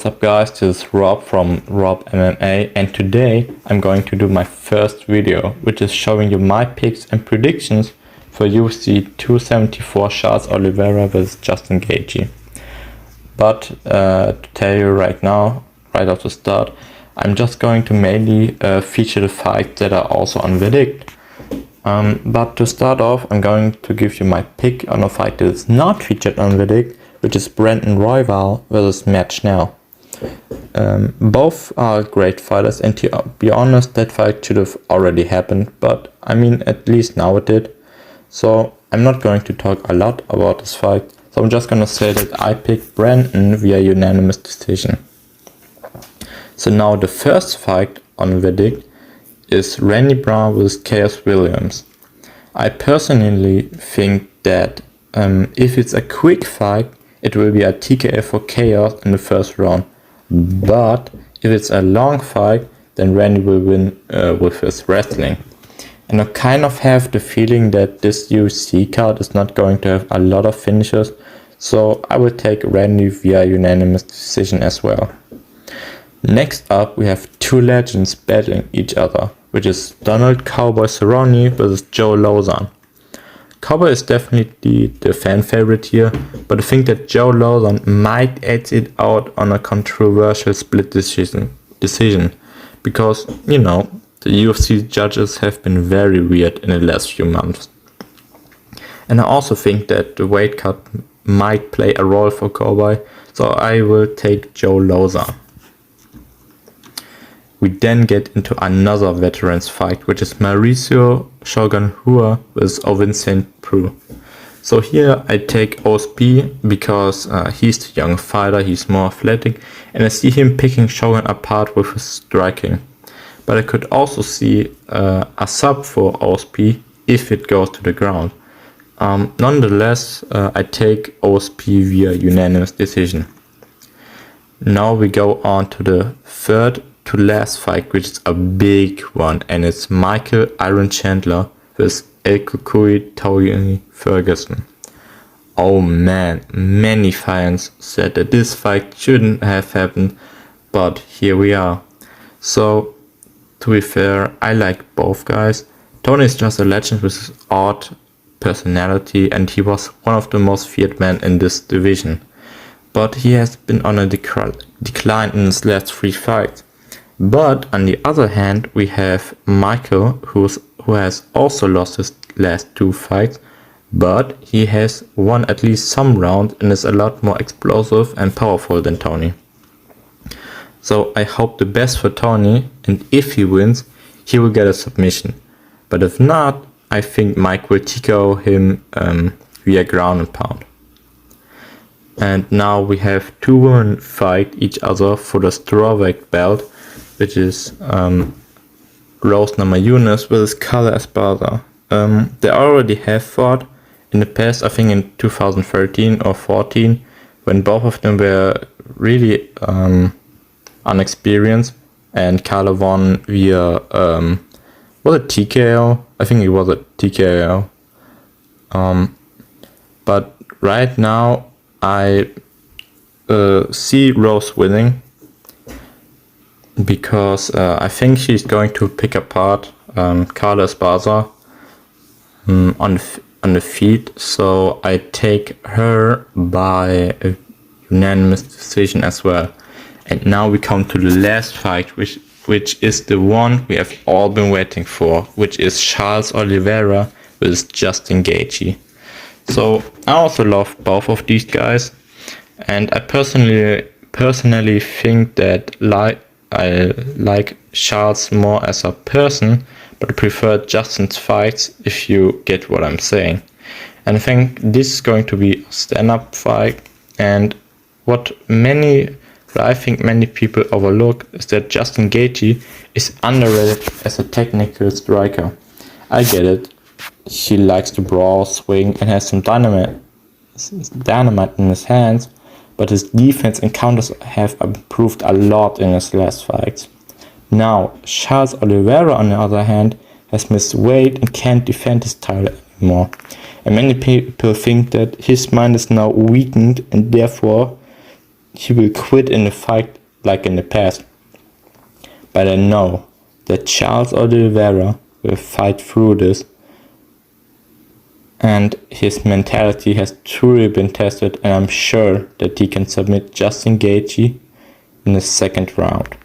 What's up guys, this is Rob from Rob MMA, and today I'm going to do my first video, which is showing you my picks and predictions for UFC 274 Charles Oliveira vs Justin Gaethje. But to tell you right now, right off the start, I'm just going to mainly feature the fights that are also on verdict. But to start off, I'm going to give you my pick on a fight that is not featured on verdict, which is Royval versus Schnell. Both are great fighters, and to be honest, that fight should have already happened, but I mean, at least now it did. So I'm not going to talk a lot about this fight, so I'm just gonna say that I picked Brandon via unanimous decision. So now the first fight on verdict is Randy Brown vs Khaos Williams. I personally think that if it's a quick fight, it will be a TKO for Khaos in the first round. But if it's a long fight, then Randy will win with his wrestling. And I kind of have the feeling that this UFC card is not going to have a lot of finishes, so I will take Randy via unanimous decision as well. Next up, we have two legends battling each other, which is Donald Cowboy Cerrone versus Joe Lauzon. Cowboy is definitely the fan favorite here, but I think that Joe Lauzon might edge it out on a controversial split decision because, you know, the UFC judges have been very weird in the last few months. And I also think that the weight cut might play a role for Cowboy, so I will take Joe Lauzon. We then get into another veterans fight, which is Mauricio Shogun versus Ovince-Saint Preux. So here I take OSP because he's the young fighter, he's more athletic, and I see him picking Shogun apart with his striking. But I could also see a sub for OSP if it goes to the ground. Nonetheless, I take OSP via unanimous decision. Now we go on to the third to last fight, which is a big one, and it's Michael Iron Chandler versus Cucuy Ferguson. Oh man, many fans said that this fight shouldn't have happened, but here we are. So, to be fair, I like both guys. Tony is just a legend with his odd personality, and he was one of the most feared men in this division. But he has been on a decline in his last three fights. But on the other hand, we have Michael, who has also lost his last two fights, but he has won at least some rounds and is a lot more explosive and powerful than Tony. So I hope the best for Tony, and if he wins, he will get a submission. But if not, I think Mike will TKO him via ground and pound. And now we have two women fight each other for the strawweight belt, which is Namajunas versus Carla Esparza. They already have fought in the past, I think in 2013 or 14, when both of them were really unexperienced, and Carla won via was it TKO? I think it was a TKO. But right now I see Rose winning, because I think she's going to pick apart Carla Esparza on the feet, so I take her by a unanimous decision as well. And now we come to the last fight, which is the one we have all been waiting for, which is Charles Oliveira versus Justin Gaethje. So I also love both of these guys, and I personally think that I like Charles more as a person, but I prefer Justin's fights, if you get what I'm saying. And I think this is going to be a stand-up fight, and what I think many people overlook is that Justin Gaethje is underrated as a technical striker. I get it, he likes to brawl, swing, and has some dynamite in his hands, but his defense and counters have improved a lot in his last fights. Now, Charles Oliveira, on the other hand, has missed weight and can't defend his title anymore. And many people think that his mind is now weakened, and therefore he will quit in the fight like in the past. But I know that Charles Oliveira will fight through this, and his mentality has truly been tested, and I'm sure that he can submit Justin Gaethje in the second round.